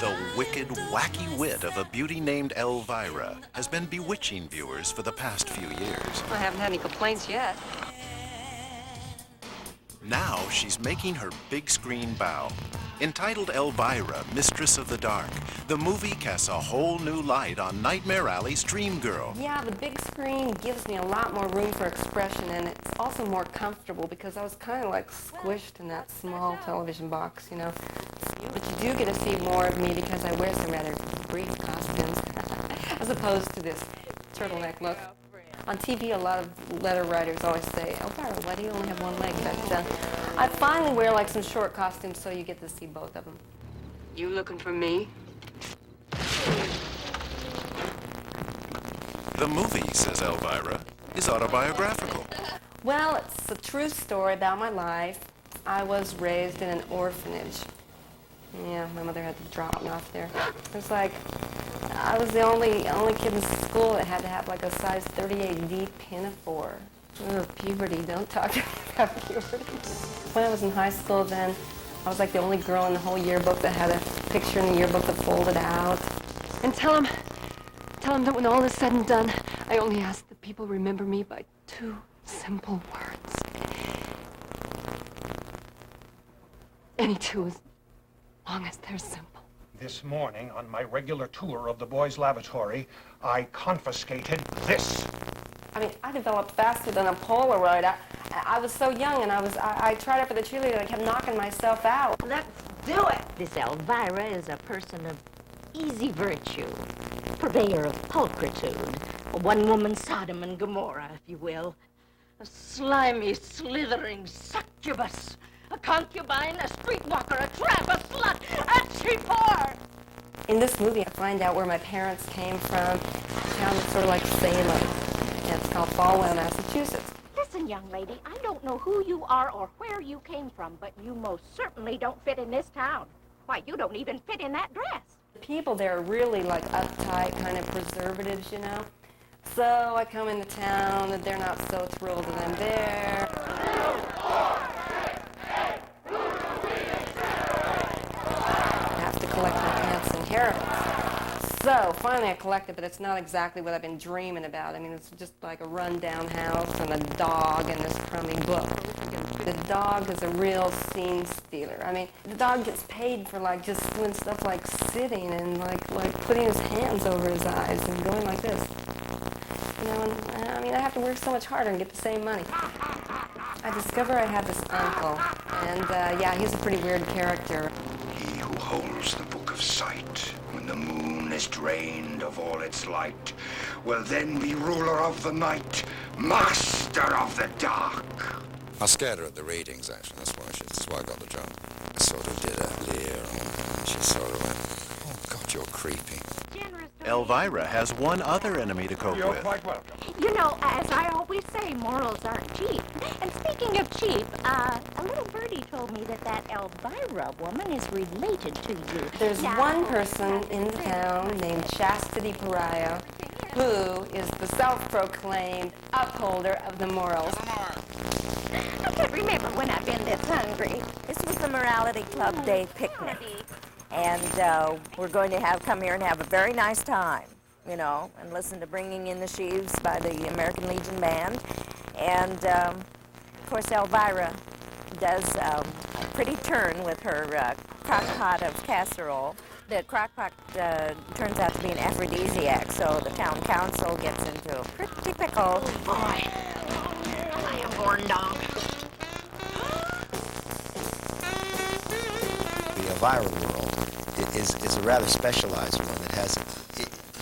The wicked, wacky wit of a beauty named Elvira has been bewitching viewers for the past few years. I haven't had any complaints yet. Now she's making her big screen bow. Entitled Elvira, Mistress of the Dark, the movie casts a whole new light on Nightmare Alley's dream girl. Yeah, the big screen gives me a lot more room for expression, and it's also more comfortable because I was kind of like squished in that small television box, you know. But you do get to see more of me because I wear some rather brief costumes as opposed to this turtleneck look. On TV, a lot of letter writers always say, Elvira, why do you only have one leg? But I finally wear like some short costumes so you get to see both of them. You looking for me? The movie, says Elvira, is autobiographical. Well, it's a true story about my life. I was raised in an orphanage. Yeah, my mother had to drop me off there. It was like, I was the only kid in school that had to have like a size 38D pinafore. Ugh, puberty, don't talk to me about puberty. When I was in high school then, I was like the only girl in the whole yearbook that had a picture in the yearbook that folded out. And tell him that when all is said and done, I only ask that people remember me by 2 simple words. Any 2 as long as they're simple. This morning, on my regular tour of the boys' lavatory, I confiscated this. I mean, I developed faster than a Polaroid. I was so young, and I tried out for the cheerleader, and I kept knocking myself out. Let's do it! This Elvira is a person of easy virtue, purveyor of pulchritude, a one-woman Sodom and Gomorrah, if you will, a slimy, slithering succubus, a concubine, a streetwalker, a tramp, a slut, a cheap whore! In this movie, I find out where my parents came from, a town that's sort of like Salem, and it's called Falwell, Massachusetts. Listen, young lady, I don't know who you are or where you came from, but you most certainly don't fit in this town. Why, you don't even fit in that dress. The people there are really like uptight, kind of preservatives, you know? So I come into town, and they're not so thrilled that I'm there. Collect my pants and carrots. So finally I collected, but it's not exactly what I've been dreaming about. I mean, it's just like a rundown house and a dog and this crummy book. The dog is a real scene stealer. I mean, the dog gets paid for like just doing stuff like sitting and like putting his hands over his eyes and going like this. You know, and I mean, I have to work so much harder and get the same money. I discover I have this uncle, and yeah, he's a pretty weird character. Holds the book of sight, when the moon is drained of all its light, will then be ruler of the night, master of the dark. I scared her at the readings, actually. That's why I got the job. I sort of did a leer on her, and she sort of went, oh, God, you're creepy. Elvira has one other enemy to cope You're with. quite welcome. You know, as I always say, morals aren't cheap. And speaking of cheap, a little birdie told me that Elvira woman is related to you. There's one person in town named Chastity who is the self-proclaimed upholder of the morals. I can't remember when I've been this hungry. This was the Morality Club Day picnic. And we're going to come here and have a very nice time, you know, and listen to Bringing in the Sheaves by the American Legion Band. And, of course, Elvira does a pretty turn with her crock pot of casserole. The crock pot turns out to be an aphrodisiac, so the town council gets into a pretty pickle. Oh, boy. I am born dog. The Elvira world is a rather specialized one that has,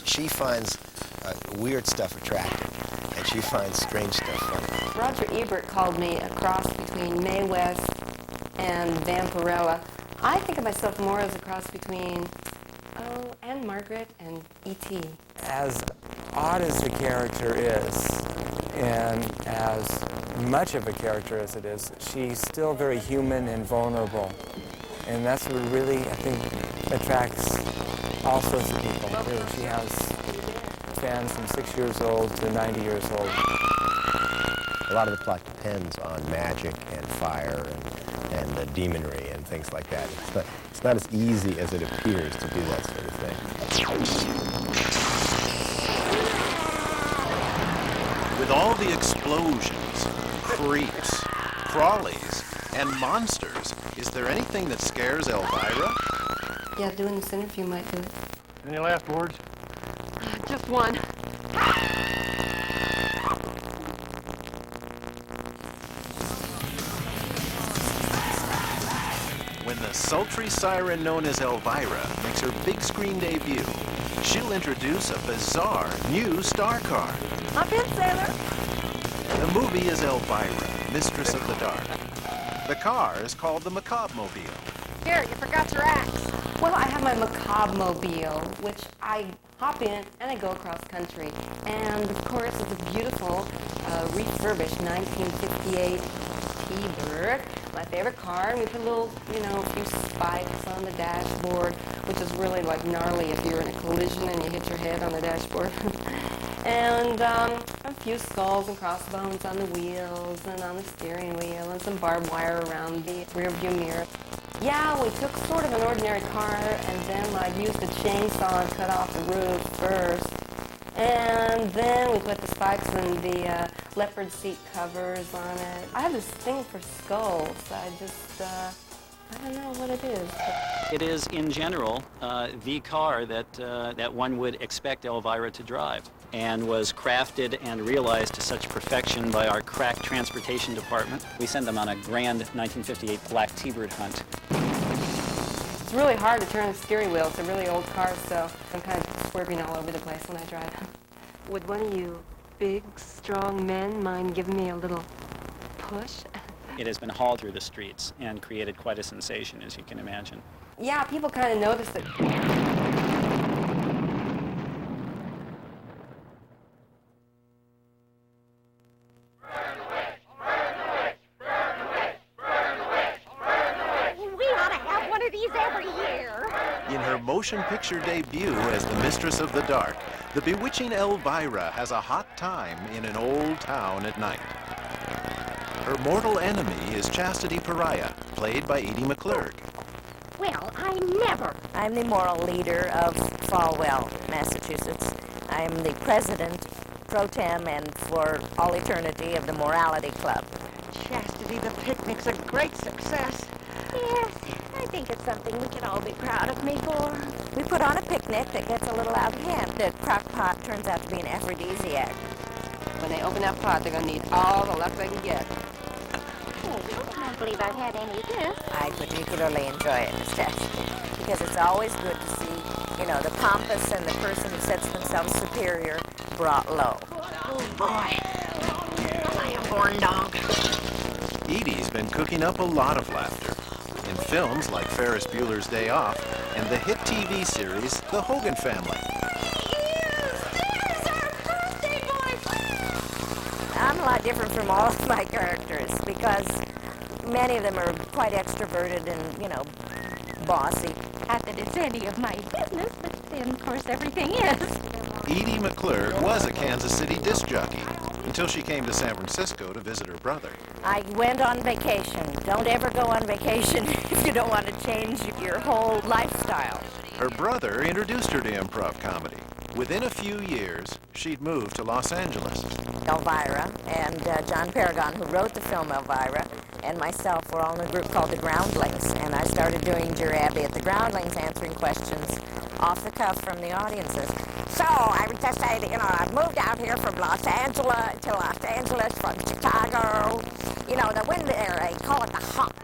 she finds weird stuff attractive, and she finds strange stuff funny. Roger Ebert called me a cross between Mae West and Vampirella. I think of myself more as a cross between, Anne Margaret and E.T. As odd as the character is, and as much of a character as it is, she's still very human and vulnerable. And that's what really, I think, attracts all sorts of people, too. She has fans from 6 years old to 90 years old. A lot of the plot depends on magic and fire and demonry and things like that. It's not as easy as it appears to do that sort of thing. With all the explosions, creeps, crawlies, and monsters, is there anything that scares Elvira? Yeah, doing this interview might do it. Any last words? Just one. When the sultry siren known as Elvira makes her big screen debut, she'll introduce a bizarre new star car. Hop in, sailor. The movie is Elvira, Mistress of the Dark. The car is called the Macabre Mobile. Here, you forgot your axe. Well, I have my Macabre Mobile, which I hop in and I go across country. And of course, it's a beautiful, refurbished 1958 T-Bird, my favorite car. And we put a little, a few spikes on the dashboard, which is really like gnarly if you're in a collision and you hit your head on the dashboard. And a few skulls and crossbones on the wheels and on the steering wheel and some barbed wire around the rear view mirror. Yeah, we took sort of an ordinary car and then I used a chainsaw and cut off the roof first. And then we put the spikes and the leopard seat covers on it. I have this thing for skulls. I don't know what it is. It is, in general, the car that one would expect Elvira to drive, and was crafted and realized to such perfection by our crack transportation department. We sent them on a grand 1958 black T-Bird hunt. It's really hard to turn the steering wheel. It's a really old car, so I'm kind of swerving all over the place when I drive. Would one of you big, strong men mind giving me a little push? It has been hauled through the streets and created quite a sensation, as you can imagine. Yeah, people kind of notice it. In her motion picture debut as the Mistress of the Dark, the bewitching Elvira has a hot time in an old town at night. Her mortal enemy is Chastity Pariah, played by Edie McClurg. Well, I'm the moral leader of Falwell, Massachusetts. I'm the president, pro tem, and for all eternity of the Morality Club. Chastity, the picnic's a great success. Yes, I think it's something we can all be proud of me for. We put on a picnic that gets a little out of hand. The crock pot turns out to be an aphrodisiac. When they open that pot, they're going to need all the luck they can get. I don't believe I've had any of this. I particularly enjoy it, Miss Chastity, because it's always good to see, the pompous and the person who sets themselves superior brought low. Oh, boy. I am born dog. Edie's been cooking up a lot of laughter in films like Ferris Bueller's Day Off and the hit TV series The Hogan Family. I'm a lot different from all of my characters because many of them are quite extroverted and, bossy. Not that it's any of my business, but then, of course, everything is. Edie McClurg was a Kansas City disc jockey until she came to San Francisco to visit her brother. I went on vacation. Don't ever go on vacation if you don't want to change your whole lifestyle. Her brother introduced her to improv comedy. Within a few years, she'd moved to Los Angeles. Elvira and John Paragon, who wrote the film Elvira, and myself were all in a group called the Groundlings, and I started doing Dear Abby at the Groundlings, answering questions off the cuff from the audiences. So, I would just say that, I've moved out here from Los Angeles to Los Angeles from Chicago. The wind there, they call it the hawk,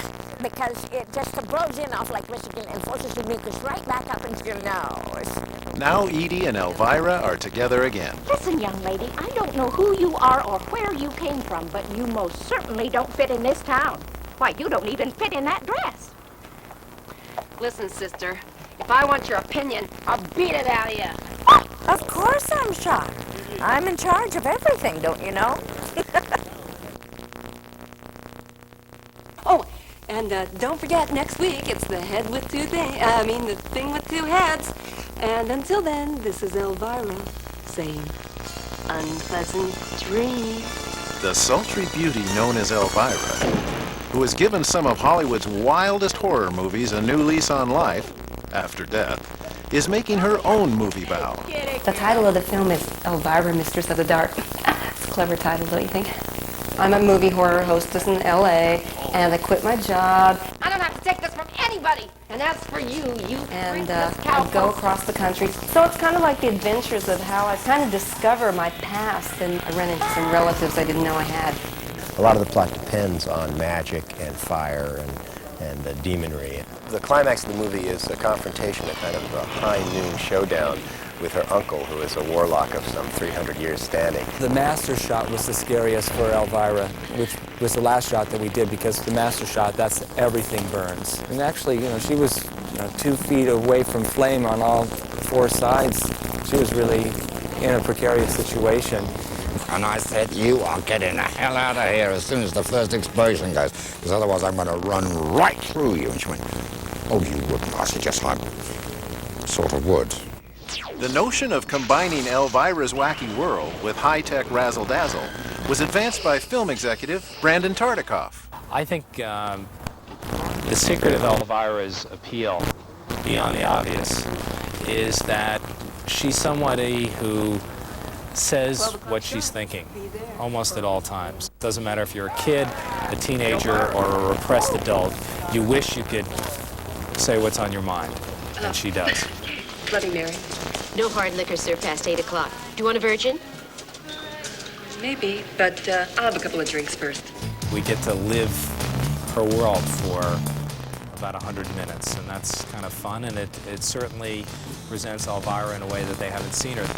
because it just blows in off Lake Michigan and forces your mucus right back up into your nose. Now Edie and Elvira are together again. Listen, young lady, I don't know who you are or where you came from, but you most certainly don't fit in this town. Why, you don't even fit in that dress. Listen, sister, if I want your opinion, I'll beat it out of you. Of course I'm shocked. I'm in charge of everything, don't you know? Oh, and don't forget, next week it's the head with the thing with two heads. And until then, this is Elvira saying, unpleasant dreams. The sultry beauty known as Elvira who has given some of Hollywood's wildest horror movies a new lease on life after death, is making her own movie vow. The title of the film is Elvira, Mistress of the Dark. It's a clever title, don't you think? I'm a movie horror hostess in LA, and I quit my job. I don't have to take this from anybody. And as for you, And I go across the country. So it's kind of like the adventures of how I kind of discover my past, and I run into some relatives I didn't know I had. A lot of the plot depends on magic and fire and demonry. The climax of the movie is a confrontation, a kind of a high noon showdown with her uncle, who is a warlock of some 300 years standing. The master shot was the scariest for Elvira, which was the last shot that we did, because the master shot, that's everything burns. And actually, she was 2 feet away from flame on all 4 sides. She was really in a precarious situation. And I said, you are getting the hell out of here as soon as the first explosion goes, because otherwise I'm going to run right through you. And she went, oh, you wouldn't. I said, yes, I sort of would. The notion of combining Elvira's wacky world with high-tech razzle-dazzle was advanced by film executive Brandon Tartikoff. I think the secret of Elvira's appeal, beyond the obvious, is that she's somebody who says what she's thinking almost at all times. Doesn't matter if you're a kid, a teenager, or a repressed adult, you wish you could say what's on your mind, and she does. Bloody Mary. No hard liquor served past 8 o'clock. Do you want a virgin? Maybe, but I'll have a couple of drinks first. We get to live her world for about 100 minutes, and that's kind of fun, and it certainly presents Elvira in a way that they haven't seen her.